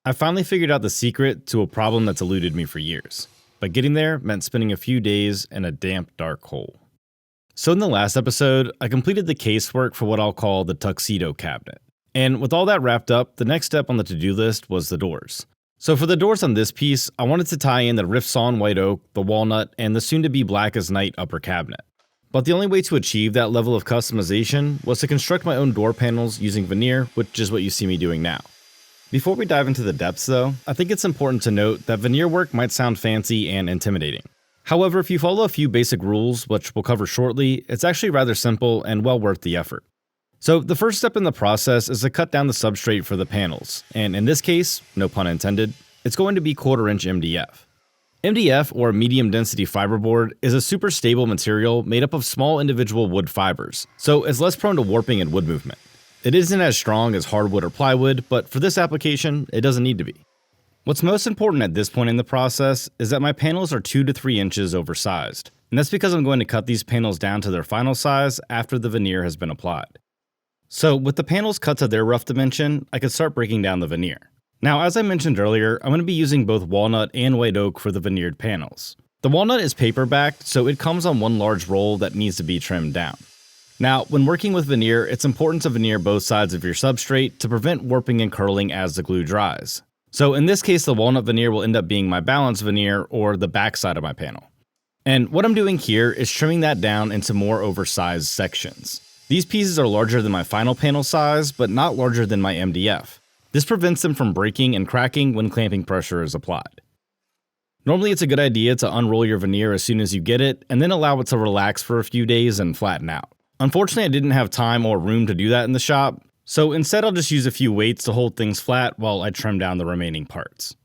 I finally figured out the secret to a problem that's eluded me for years, but getting there meant spending a few days in a damp, dark hole. So in the last episode, I completed the casework for what I'll call the tuxedo cabinet. And with all that wrapped up, the next step on the to-do list was the doors. So for the doors on this piece, I wanted to tie in the rift sawn white oak, the walnut, and the soon-to-be blackest night upper cabinet. But the only way to achieve that level of customization was to construct my own door panels using veneer, which is what you see me doing now. Before we dive into the depths though, I think it's important to note that veneer work might sound fancy and intimidating. However, if you follow a few basic rules, which we'll cover shortly, it's actually rather simple and well worth the effort. So the first step in the process is to cut down the substrate for the panels, and in this case, no pun intended, it's going to be 1/4 inch MDF. MDF, or medium density fiberboard, is a super stable material made up of small individual wood fibers, so it's less prone to warping and wood movement. It isn't as strong as hardwood or plywood, but for this application, it doesn't need to be. What's most important at this point in the process is that my panels are 2 to 3 inches oversized, and that's because I'm going to cut these panels down to their final size after the veneer has been applied. So with the panels cut to their rough dimension, I can start breaking down the veneer. Now, as I mentioned earlier, I'm going to be using both walnut and white oak for the veneered panels. The walnut is paper backed, so it comes on one large roll that needs to be trimmed down. Now, when working with veneer, it's important to veneer both sides of your substrate to prevent warping and curling as the glue dries. So in this case, the walnut veneer will end up being my balance veneer, or the back side of my panel. And what I'm doing here is trimming that down into more oversized sections. These pieces are larger than my final panel size, but not larger than my MDF. This prevents them from breaking and cracking when clamping pressure is applied. Normally it's a good idea to unroll your veneer as soon as you get it, and then allow it to relax for a few days and flatten out. Unfortunately, I didn't have time or room to do that in the shop, so instead I'll just use a few weights to hold things flat while I trim down the remaining parts.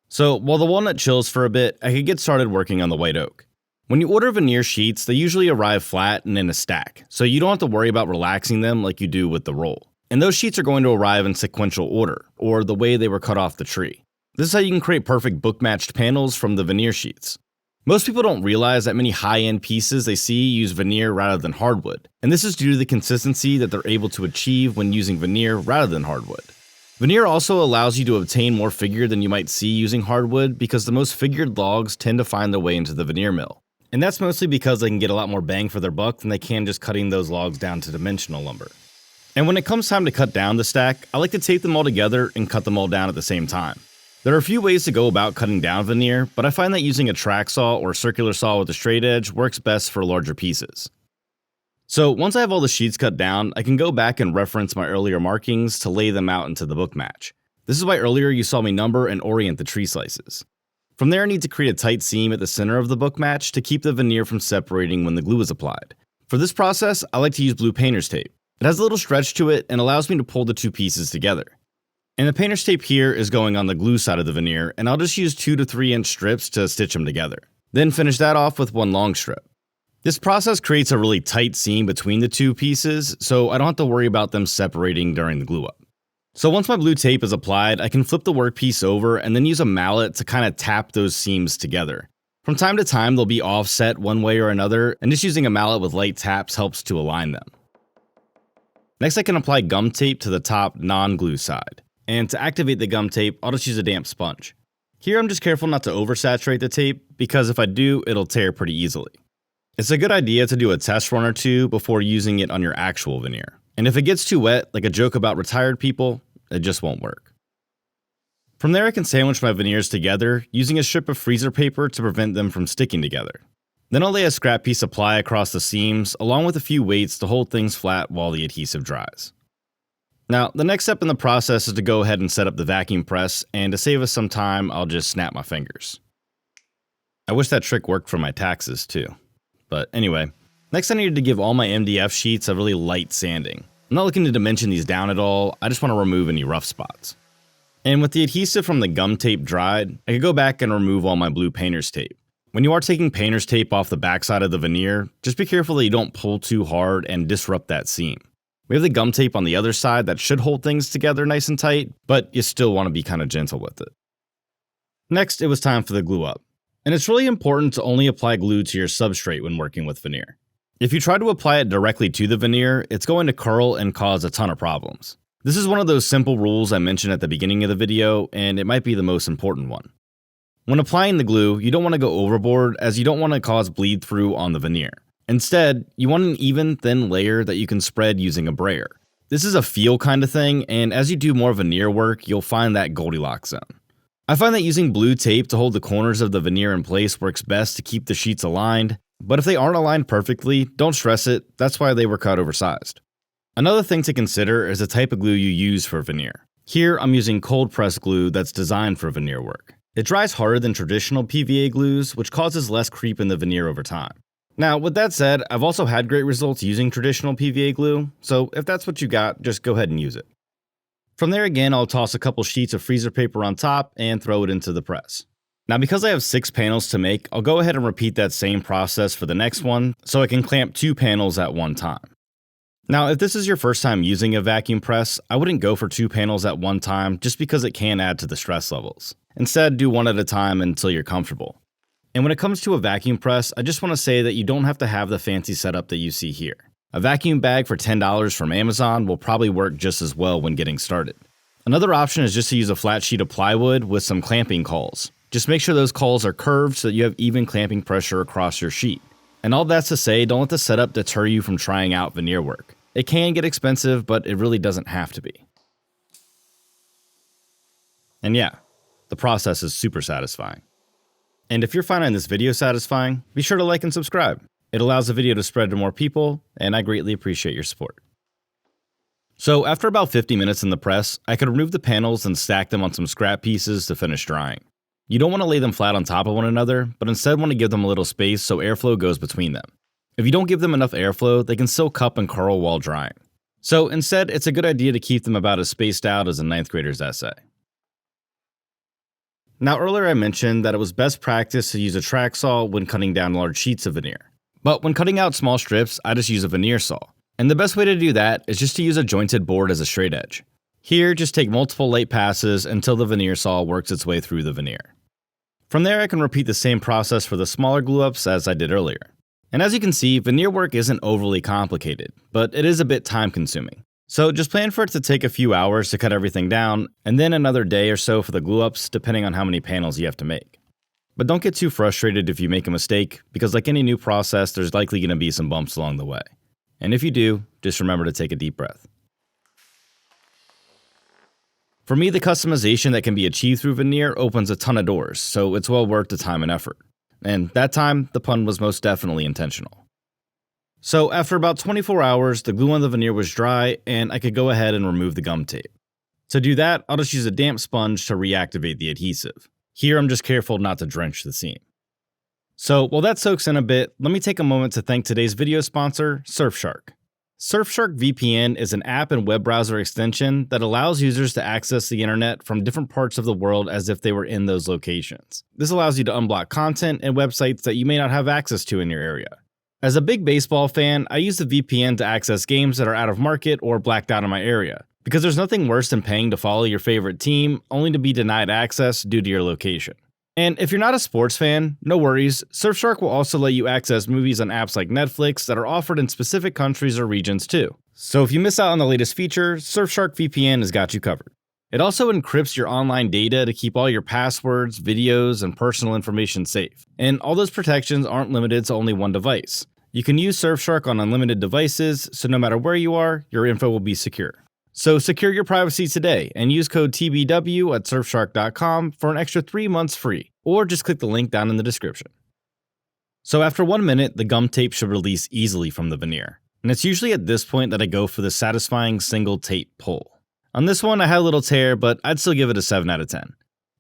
So while the walnut chills for a bit, I could get started working on the white oak. When you order veneer sheets, they usually arrive flat and in a stack, so you don't have to worry about relaxing them like you do with the roll. And those sheets are going to arrive in sequential order, or the way they were cut off the tree. This is how you can create perfect book-matched panels from the veneer sheets. Most people don't realize that many high-end pieces they see use veneer rather than hardwood, and this is due to the consistency that they're able to achieve when using veneer rather than hardwood. Veneer also allows you to obtain more figure than you might see using hardwood because the most figured logs tend to find their way into the veneer mill. And that's mostly because they can get a lot more bang for their buck than they can just cutting those logs down to dimensional lumber. And when it comes time to cut down the stack, I like to tape them all together and cut them all down at the same time. There are a few ways to go about cutting down veneer, but I find that using a track saw or circular saw with a straight edge works best for larger pieces. So once I have all the sheets cut down, I can go back and reference my earlier markings to lay them out into the book match. This is why earlier you saw me number and orient the tree slices. From there I need to create a tight seam at the center of the book match to keep the veneer from separating when the glue is applied. For this process, I like to use blue painter's tape. It has a little stretch to it and allows me to pull the two pieces together. And the painter's tape here is going on the glue side of the veneer, and I'll just use 2 to 3 inch strips to stitch them together. Then finish that off with one long strip. This process creates a really tight seam between the two pieces, so I don't have to worry about them separating during the glue up. So once my blue tape is applied, I can flip the workpiece over and then use a mallet to kind of tap those seams together. From time to time they'll be offset one way or another, and just using a mallet with light taps helps to align them. Next I can apply gum tape to the top non-glue side. And to activate the gum tape, I'll just use a damp sponge. Here I'm just careful not to oversaturate the tape, because if I do, it'll tear pretty easily. It's a good idea to do a test run or two before using it on your actual veneer. And if it gets too wet, like a joke about retired people, it just won't work. From there I can sandwich my veneers together, using a strip of freezer paper to prevent them from sticking together. Then I'll lay a scrap piece of ply across the seams, along with a few weights to hold things flat while the adhesive dries. Now, the next step in the process is to go ahead and set up the vacuum press, and to save us some time, I'll just snap my fingers. I wish that trick worked for my taxes too. But anyway, next I needed to give all my MDF sheets a really light sanding. I'm not looking to dimension these down at all, I just want to remove any rough spots. And with the adhesive from the gum tape dried, I could go back and remove all my blue painter's tape. When you are taking painter's tape off the backside of the veneer, just be careful that you don't pull too hard and disrupt that seam. We have the gum tape on the other side that should hold things together nice and tight, but you still want to be kind of gentle with it. Next, it was time for the glue up. And it's really important to only apply glue to your substrate when working with veneer. If you try to apply it directly to the veneer, it's going to curl and cause a ton of problems. This is one of those simple rules I mentioned at the beginning of the video, and it might be the most important one. When applying the glue, you don't want to go overboard as you don't want to cause bleed through on the veneer. Instead, you want an even, thin layer that you can spread using a brayer. This is a feel kind of thing, and as you do more veneer work, you'll find that Goldilocks zone. I find that using blue tape to hold the corners of the veneer in place works best to keep the sheets aligned, but if they aren't aligned perfectly, don't stress it, that's why they were cut oversized. Another thing to consider is the type of glue you use for veneer. Here, I'm using cold press glue that's designed for veneer work. It dries harder than traditional PVA glues, which causes less creep in the veneer over time. Now, with that said, I've also had great results using traditional PVA glue, so if that's what you got, just go ahead and use it. From there again, I'll toss a couple sheets of freezer paper on top and throw it into the press. Now, because I have 6 panels to make, I'll go ahead and repeat that same process for the next one, so I can clamp 2 panels at one time. Now, if this is your first time using a vacuum press, I wouldn't go for 2 panels at one time just because it can add to the stress levels. Instead, do one at a time until you're comfortable. And when it comes to a vacuum press, I just want to say that you don't have to have the fancy setup that you see here. A vacuum bag for $10 from Amazon will probably work just as well when getting started. Another option is just to use a flat sheet of plywood with some clamping cauls. Just make sure those cauls are curved so that you have even clamping pressure across your sheet. And all that's to say, don't let the setup deter you from trying out veneer work. It can get expensive, but it really doesn't have to be. And yeah, the process is super satisfying. And if you're finding this video satisfying, be sure to like and subscribe. It allows the video to spread to more people, and I greatly appreciate your support. So after about 50 minutes in the press, I could remove the panels and stack them on some scrap pieces to finish drying. You don't want to lay them flat on top of one another, but instead want to give them a little space so airflow goes between them. If you don't give them enough airflow, they can still cup and curl while drying. So instead, it's a good idea to keep them about as spaced out as a 9th grader's essay. Now earlier I mentioned that it was best practice to use a track saw when cutting down large sheets of veneer. But when cutting out small strips, I just use a veneer saw. And the best way to do that is just to use a jointed board as a straight edge. Here, just take multiple light passes until the veneer saw works its way through the veneer. From there, I can repeat the same process for the smaller glue-ups as I did earlier. And as you can see, veneer work isn't overly complicated, but it is a bit time-consuming. So just plan for it to take a few hours to cut everything down, and then another day or so for the glue-ups, depending on how many panels you have to make. But don't get too frustrated if you make a mistake, because like any new process, there's likely going to be some bumps along the way. And if you do, just remember to take a deep breath. For me, the customization that can be achieved through veneer opens a ton of doors, so it's well worth the time and effort. And that time, the pun was most definitely intentional. So after about 24 hours, the glue on the veneer was dry, and I could go ahead and remove the gum tape. To do that, I'll just use a damp sponge to reactivate the adhesive. Here, I'm just careful not to drench the seam. So while that soaks in a bit, let me take a moment to thank today's video sponsor, Surfshark. Surfshark VPN is an app and web browser extension that allows users to access the internet from different parts of the world as if they were in those locations. This allows you to unblock content and websites that you may not have access to in your area. As a big baseball fan, I use the VPN to access games that are out of market or blacked out in my area, because there's nothing worse than paying to follow your favorite team only to be denied access due to your location. And if you're not a sports fan, no worries, Surfshark will also let you access movies on apps like Netflix that are offered in specific countries or regions too. So if you miss out on the latest feature, Surfshark VPN has got you covered. It also encrypts your online data to keep all your passwords, videos, and personal information safe. And all those protections aren't limited to only one device. You can use Surfshark on unlimited devices, so no matter where you are, your info will be secure. So secure your privacy today and use code TBW at surfshark.com for an extra 3 months free, or just click the link down in the description. So after 1 minute, the gum tape should release easily from the veneer. And it's usually at this point that I go for the satisfying single tape pull. On this one, I had a little tear, but I'd still give it a 7 out of 10.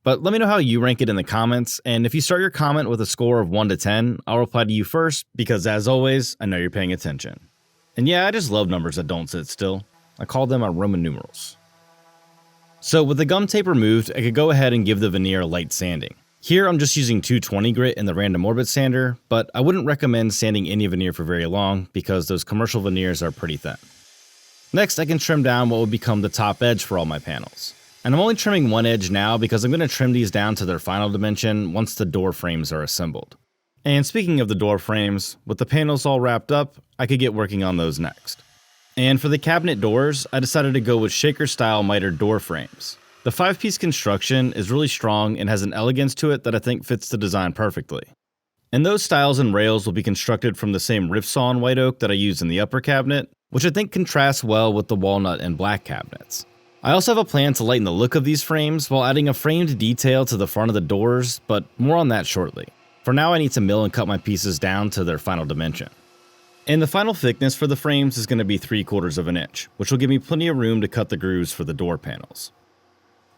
But let me know how you rank it in the comments, and if you start your comment with a score of 1 to 10, I'll reply to you first, because as always, I know you're paying attention. And yeah, I just love numbers that don't sit still. I call them our Roman numerals. So with the gum tape removed, I could go ahead and give the veneer a light sanding. Here I'm just using 220 grit in the random orbit sander, but I wouldn't recommend sanding any veneer for very long because those commercial veneers are pretty thin. Next, I can trim down what would become the top edge for all my panels. And I'm only trimming one edge now because I'm going to trim these down to their final dimension once the door frames are assembled. And speaking of the door frames, with the panels all wrapped up, I could get working on those next. And for the cabinet doors, I decided to go with shaker-style mitered door frames. The 5-piece construction is really strong and has an elegance to it that I think fits the design perfectly. And those styles and rails will be constructed from the same rift-sawn white oak that I used in the upper cabinet, which I think contrasts well with the walnut and black cabinets. I also have a plan to lighten the look of these frames while adding a framed detail to the front of the doors, but more on that shortly. For now, I need to mill and cut my pieces down to their final dimension. And the final thickness for the frames is going to be 3/4 of an inch, which will give me plenty of room to cut the grooves for the door panels.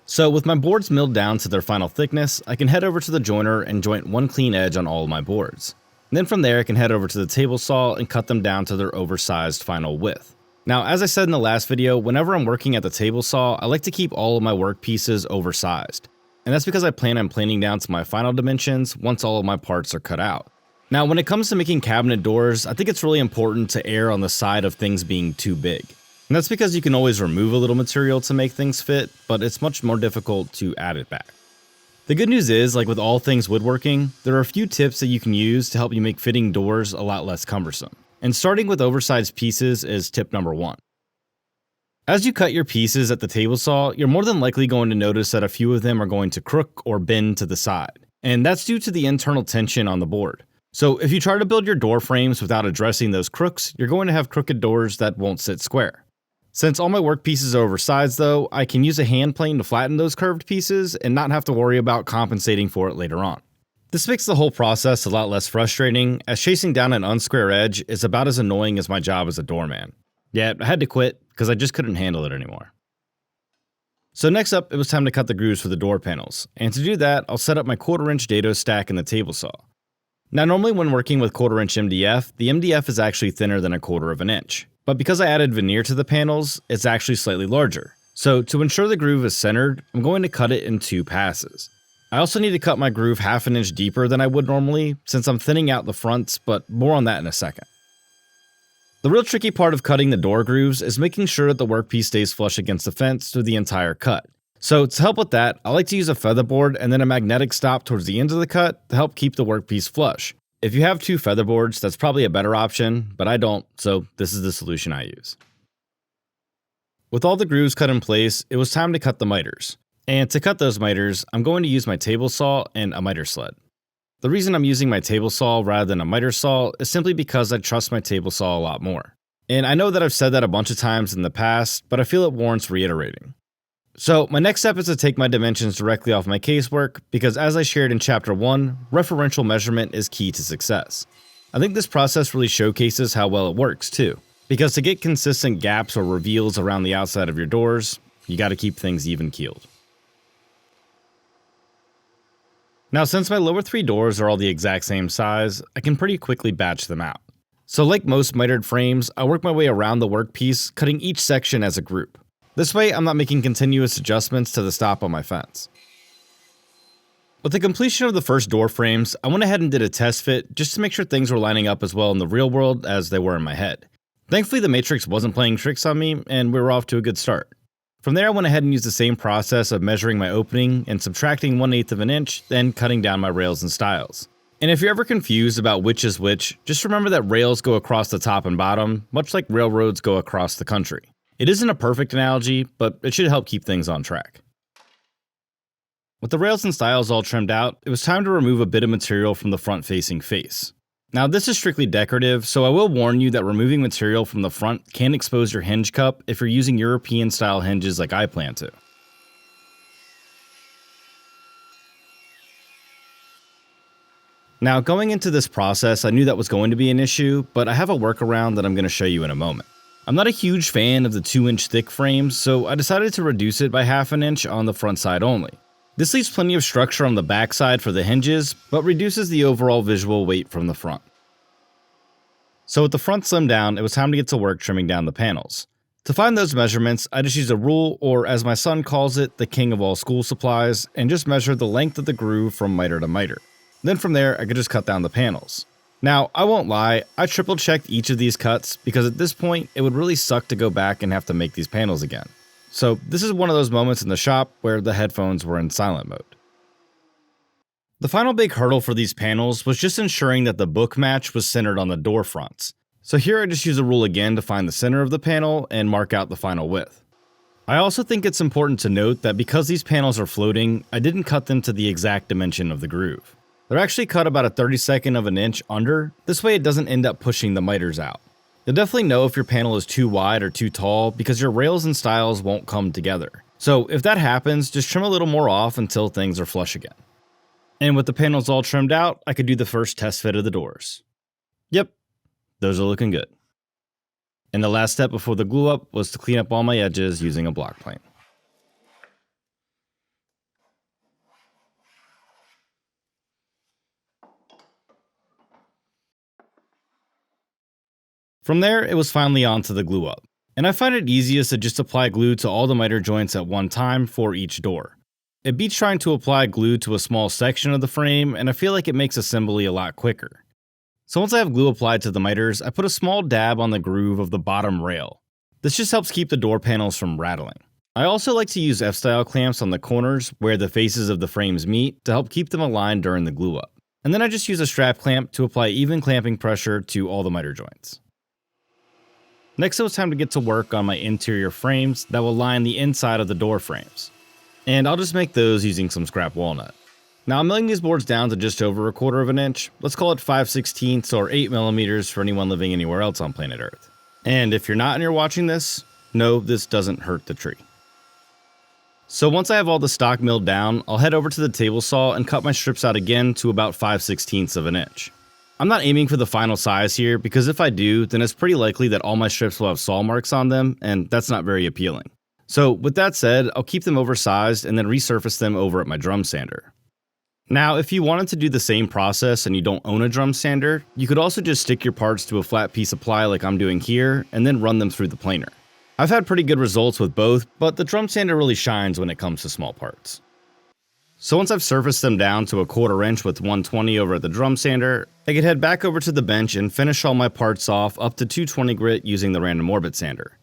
So with my boards milled down to their final thickness, I can head over to the joiner and joint one clean edge on all of my boards. And then from there I can head over to the table saw and cut them down to their oversized final width. Now, as I said in the last video, whenever I'm working at the table saw, I like to keep all of my work pieces oversized. And that's because I plan on planing down to my final dimensions once all of my parts are cut out. Now, when it comes to making cabinet doors, I think it's really important to err on the side of things being too big. And that's because you can always remove a little material to make things fit, but it's much more difficult to add it back. The good news is, like with all things woodworking, there are a few tips that you can use to help you make fitting doors a lot less cumbersome. And starting with oversized pieces is tip number 1. As you cut your pieces at the table saw, you're more than likely going to notice that a few of them are going to crook or bend to the side. And that's due to the internal tension on the board. So if you try to build your door frames without addressing those crooks, you're going to have crooked doors that won't sit square. Since all my work pieces are oversized though, I can use a hand plane to flatten those curved pieces and not have to worry about compensating for it later on. This makes the whole process a lot less frustrating, as chasing down an unsquare edge is about as annoying as my job as a doorman. Yeah, I had to quit because I just couldn't handle it anymore. So next up, it was time to cut the grooves for the door panels, and to do that, I'll set up my 1/4-inch dado stack in the table saw. Now normally when working with 1/4-inch MDF, the MDF is actually thinner than 1/4 of an inch. But because I added veneer to the panels, it's actually slightly larger. So to ensure the groove is centered, I'm going to cut it in 2 passes. I also need to cut my groove 1/2 inch deeper than I would normally, since I'm thinning out the fronts, but more on that in a second. The real tricky part of cutting the door grooves is making sure that the workpiece stays flush against the fence through the entire cut. So to help with that, I like to use a featherboard and then a magnetic stop towards the end of the cut to help keep the workpiece flush. If you have 2 featherboards, that's probably a better option, but I don't, so this is the solution I use. With all the grooves cut in place, it was time to cut the miters. And to cut those miters, I'm going to use my table saw and a miter sled. The reason I'm using my table saw rather than a miter saw is simply because I trust my table saw a lot more. And I know that I've said that a bunch of times in the past, but I feel it warrants reiterating. So my next step is to take my dimensions directly off my casework, because as I shared in chapter 1, referential measurement is key to success. I think this process really showcases how well it works too, because to get consistent gaps or reveals around the outside of your doors, you gotta keep things even keeled. Now since my lower 3 doors are all the exact same size, I can pretty quickly batch them out. So like most mitered frames, I work my way around the workpiece, cutting each section as a group. This way, I'm not making continuous adjustments to the stop on my fence. With the completion of the first door frames, I went ahead and did a test fit just to make sure things were lining up as well in the real world as they were in my head. Thankfully, the matrix wasn't playing tricks on me, and we were off to a good start. From there, I went ahead and used the same process of measuring my opening and subtracting 1/8 of an inch, then cutting down my rails and stiles. And if you're ever confused about which is which, just remember that rails go across the top and bottom, much like railroads go across the country. It isn't a perfect analogy, but it should help keep things on track. With the rails and stiles all trimmed out, it was time to remove a bit of material from the front-facing face. Now this is strictly decorative, so I will warn you that removing material from the front can expose your hinge cup if you're using European-style hinges like I plan to. Now going into this process, I knew that was going to be an issue, but I have a workaround that I'm going to show you in a moment. I'm not a huge fan of the 2-inch thick frames, so I decided to reduce it by 1/2 inch on the front side only. This leaves plenty of structure on the back side for the hinges, but reduces the overall visual weight from the front. So with the front slimmed down, it was time to get to work trimming down the panels. To find those measurements, I just used a rule, or as my son calls it, the king of all school supplies, and just measured the length of the groove from miter to miter. Then from there, I could just cut down the panels. Now, I won't lie, I triple checked each of these cuts because at this point, it would really suck to go back and have to make these panels again. So this is one of those moments in the shop where the headphones were in silent mode. The final big hurdle for these panels was just ensuring that the book match was centered on the door fronts. So here I just use a rule again to find the center of the panel and mark out the final width. I also think it's important to note that because these panels are floating, I didn't cut them to the exact dimension of the groove. They're actually cut about a 32nd of an inch under, this way it doesn't end up pushing the miters out. You'll definitely know if your panel is too wide or too tall because your rails and stiles won't come together. So if that happens, just trim a little more off until things are flush again. And with the panels all trimmed out, I could do the first test fit of the doors. Yep, those are looking good. And the last step before the glue up was to clean up all my edges using a block plane. From there, it was finally on to the glue up. And I find it easiest to just apply glue to all the miter joints at one time for each door. It beats trying to apply glue to a small section of the frame, and I feel like it makes assembly a lot quicker. So once I have glue applied to the miters, I put a small dab on the groove of the bottom rail. This just helps keep the door panels from rattling. I also like to use F-style clamps on the corners where the faces of the frames meet to help keep them aligned during the glue up. And then I just use a strap clamp to apply even clamping pressure to all the miter joints. Next it was time to get to work on my interior frames that will line the inside of the door frames. And I'll just make those using some scrap walnut. Now I'm milling these boards down to just over 1/4 of an inch, let's call it 5/16 or 8 millimeters for anyone living anywhere else on planet Earth. And if you're not and you're watching this, no, this doesn't hurt the tree. So once I have all the stock milled down, I'll head over to the table saw and cut my strips out again to about 5/16 of an inch. I'm not aiming for the final size here because if I do, then it's pretty likely that all my strips will have saw marks on them, and that's not very appealing. So with that said, I'll keep them oversized and then resurface them over at my drum sander. Now, if you wanted to do the same process and you don't own a drum sander, you could also just stick your parts to a flat piece of ply like I'm doing here and then run them through the planer. I've had pretty good results with both, but the drum sander really shines when it comes to small parts. So once I've surfaced them down to 1/4 inch with 120 over at the drum sander, I could head back over to the bench and finish all my parts off up to 220 grit using the random orbit sander.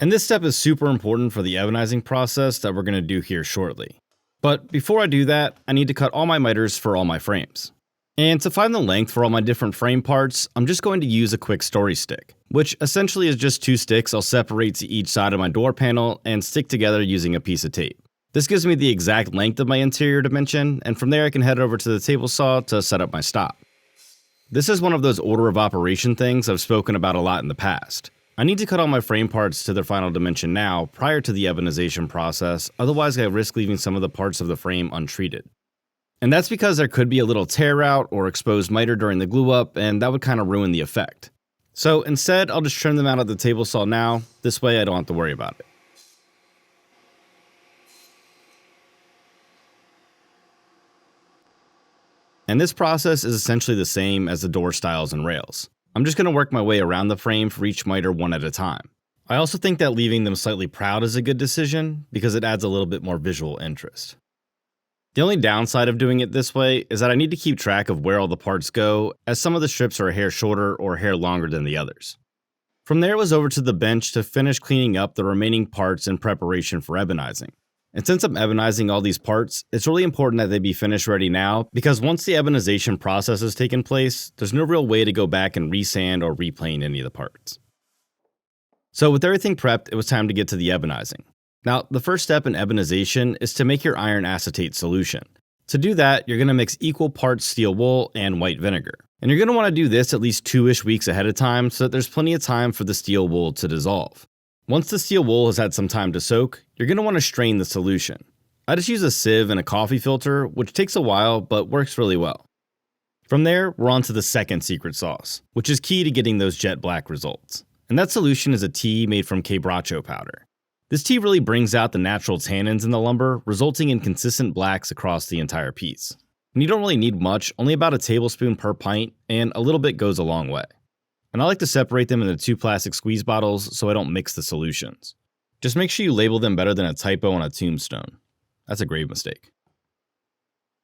And this step is super important for the ebonizing process that we're going to do here shortly. But before I do that, I need to cut all my miters for all my frames. And to find the length for all my different frame parts, I'm just going to use a quick story stick, which essentially is just 2 sticks I'll separate to each side of my door panel and stick together using a piece of tape. This gives me the exact length of my interior dimension, and from there I can head over to the table saw to set up my stop. This is one of those order of operation things I've spoken about a lot in the past. I need to cut all my frame parts to their final dimension now prior to the ebonization process, otherwise I risk leaving some of the parts of the frame untreated. And that's because there could be a little tear out or exposed miter during the glue up, and that would kind of ruin the effect. So instead, I'll just trim them out at the table saw now, this way I don't have to worry about it. And this process is essentially the same as the door stiles and rails. I'm just going to work my way around the frame for each miter one at a time. I also think that leaving them slightly proud is a good decision because it adds a little bit more visual interest. The only downside of doing it this way is that I need to keep track of where all the parts go, as some of the strips are a hair shorter or a hair longer than the others. From there it was over to the bench to finish cleaning up the remaining parts in preparation for ebonizing. And since I'm ebonizing all these parts, it's really important that they be finished ready now, because once the ebonization process has taken place, there's no real way to go back and resand or replane any of the parts. So with everything prepped, it was time to get to the ebonizing. Now, the first step in ebonization is to make your iron acetate solution. To do that, you're going to mix equal parts steel wool and white vinegar. And you're going to want to do this at least 2-ish weeks ahead of time so that there's plenty of time for the steel wool to dissolve. Once the steel wool has had some time to soak, you're going to want to strain the solution. I just use a sieve and a coffee filter, which takes a while but works really well. From there, we're on to the second secret sauce, which is key to getting those jet black results. And that solution is a tea made from quebracho powder. This tea really brings out the natural tannins in the lumber, resulting in consistent blacks across the entire piece. And you don't really need much, only about a tablespoon per pint, and a little bit goes a long way. And I like to separate them into 2 plastic squeeze bottles so I don't mix the solutions. Just make sure you label them better than a typo on a tombstone. That's a grave mistake.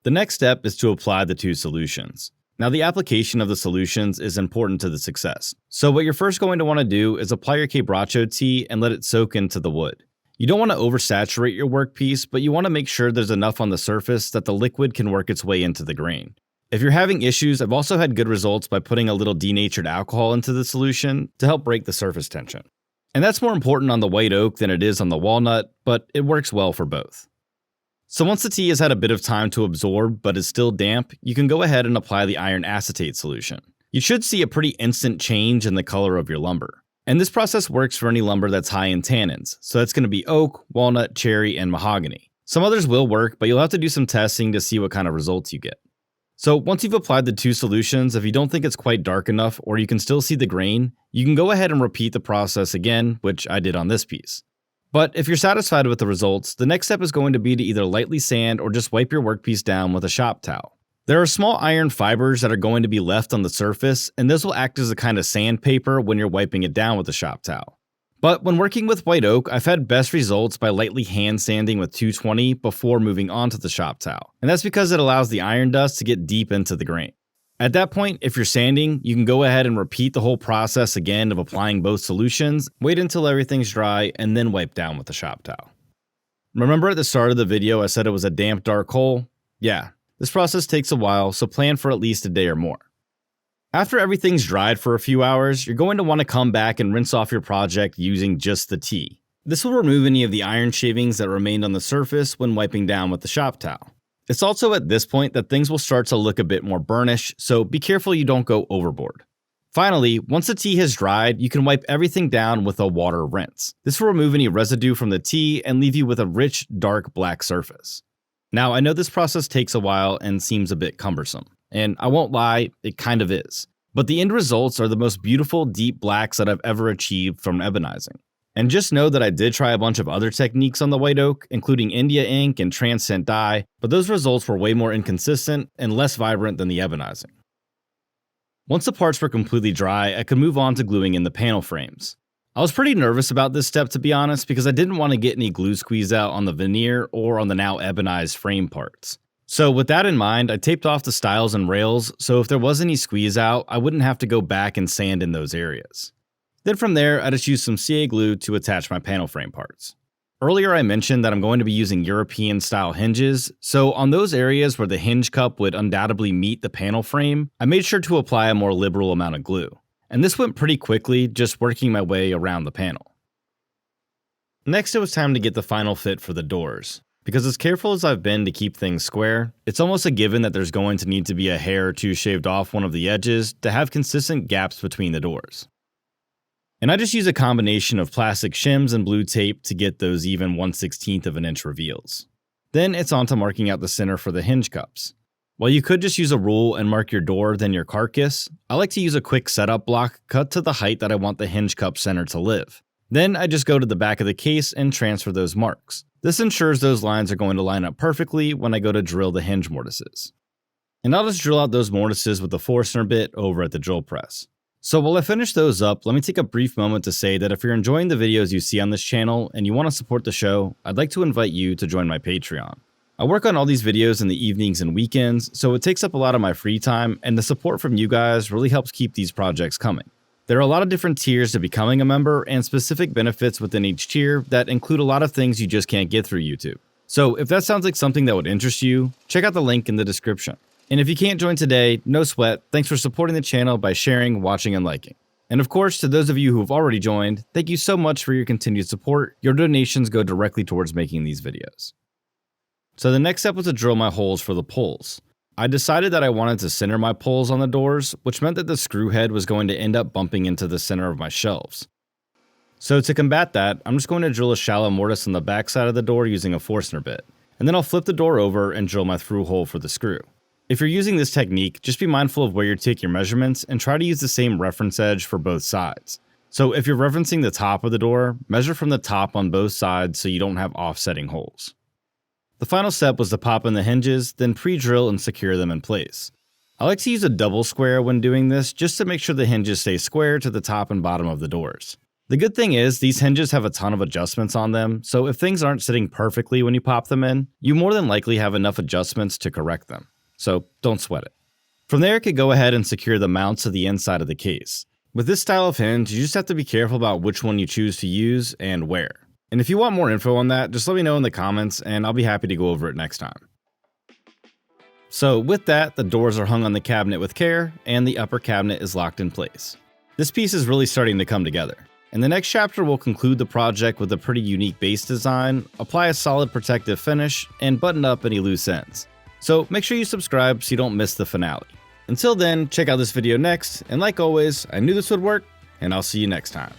The next step is to apply the 2 solutions. Now the application of the solutions is important to the success. So what you're first going to want to do is apply your quebracho tea and let it soak into the wood. You don't want to oversaturate your workpiece, but you want to make sure there's enough on the surface that the liquid can work its way into the grain. If you're having issues, I've also had good results by putting a little denatured alcohol into the solution to help break the surface tension. And that's more important on the white oak than it is on the walnut, but it works well for both. So once the tea has had a bit of time to absorb but is still damp, you can go ahead and apply the iron acetate solution. You should see a pretty instant change in the color of your lumber. And this process works for any lumber that's high in tannins, so that's going to be oak, walnut, cherry, and mahogany. Some others will work, but you'll have to do some testing to see what kind of results you get. So once you've applied the two solutions, if you don't think it's quite dark enough or you can still see the grain, you can go ahead and repeat the process again, which I did on this piece. But if you're satisfied with the results, the next step is going to be to either lightly sand or just wipe your workpiece down with a shop towel. There are small iron fibers that are going to be left on the surface, and those will act as a kind of sandpaper when you're wiping it down with a shop towel. But when working with white oak, I've had best results by lightly hand sanding with 220 before moving on to the shop towel, and that's because it allows the iron dust to get deep into the grain. At that point, if you're sanding, you can go ahead and repeat the whole process again of applying both solutions, wait until everything's dry, and then wipe down with the shop towel. Remember at the start of the video I said it was a damp, dark hole? Yeah, this process takes a while, so plan for at least a day or more. After everything's dried for a few hours, you're going to want to come back and rinse off your project using just the tea. This will remove any of the iron shavings that remained on the surface when wiping down with the shop towel. It's also at this point that things will start to look a bit more burnished, so be careful you don't go overboard. Finally, once the tea has dried, you can wipe everything down with a water rinse. This will remove any residue from the tea and leave you with a rich, dark black surface. Now, I know this process takes a while and seems a bit cumbersome. And I won't lie, it kind of is. But the end results are the most beautiful deep blacks that I've ever achieved from ebonizing. And just know that I did try a bunch of other techniques on the white oak, including India ink and transcend dye, but those results were way more inconsistent and less vibrant than the ebonizing. Once the parts were completely dry, I could move on to gluing in the panel frames. I was pretty nervous about this step, to be honest, because I didn't want to get any glue squeeze out on the veneer or on the now ebonized frame parts. So with that in mind, I taped off the stiles and rails, so if there was any squeeze out, I wouldn't have to go back and sand in those areas. Then from there, I just used some CA glue to attach my panel frame parts. Earlier I mentioned that I'm going to be using European style hinges, so on those areas where the hinge cup would undoubtedly meet the panel frame, I made sure to apply a more liberal amount of glue. And this went pretty quickly, just working my way around the panel. Next it was time to get the final fit for the doors. Because as careful as I've been to keep things square, it's almost a given that there's going to need to be a hair or two shaved off one of the edges to have consistent gaps between the doors. And I just use a combination of plastic shims and blue tape to get those even 1/16 of an inch reveals. Then it's on to marking out the center for the hinge cups. While you could just use a rule and mark your door then your carcass, I like to use a quick setup block cut to the height that I want the hinge cup center to live. Then I just go to the back of the case and transfer those marks. This ensures those lines are going to line up perfectly when I go to drill the hinge mortises. And I'll just drill out those mortises with the Forstner bit over at the drill press. So while I finish those up, let me take a brief moment to say that if you're enjoying the videos you see on this channel and you want to support the show, I'd like to invite you to join my Patreon. I work on all these videos in the evenings and weekends, so it takes up a lot of my free time, and the support from you guys really helps keep these projects coming. There are a lot of different tiers to becoming a member and specific benefits within each tier that include a lot of things you just can't get through YouTube. So if that sounds like something that would interest you, check out the link in the description. And if you can't join today, no sweat, thanks for supporting the channel by sharing, watching, and liking. And of course, to those of you who have already joined, thank you so much for your continued support. Your donations go directly towards making these videos. So the next step was to drill my holes for the pulls. I decided that I wanted to center my pulls on the doors, which meant that the screw head was going to end up bumping into the center of my shelves. So to combat that, I'm just going to drill a shallow mortise on the back side of the door using a Forstner bit, and then I'll flip the door over and drill my through hole for the screw. If you're using this technique, just be mindful of where you take your measurements and try to use the same reference edge for both sides. So if you're referencing the top of the door, measure from the top on both sides so you don't have offsetting holes. The final step was to pop in the hinges, then pre-drill and secure them in place. I like to use a double square when doing this just to make sure the hinges stay square to the top and bottom of the doors. The good thing is these hinges have a ton of adjustments on them, so if things aren't sitting perfectly when you pop them in, you more than likely have enough adjustments to correct them. So don't sweat it. From there, you could go ahead and secure the mounts to the inside of the case. With this style of hinge, you just have to be careful about which one you choose to use and where. And if you want more info on that, just let me know in the comments and I'll be happy to go over it next time. So with that, the doors are hung on the cabinet with care, and the upper cabinet is locked in place. This piece is really starting to come together. In the next chapter, we'll conclude the project with a pretty unique base design, apply a solid protective finish, and button up any loose ends. So make sure you subscribe so you don't miss the finale. Until then, check out this video next, and like always, I knew this would work, and I'll see you next time.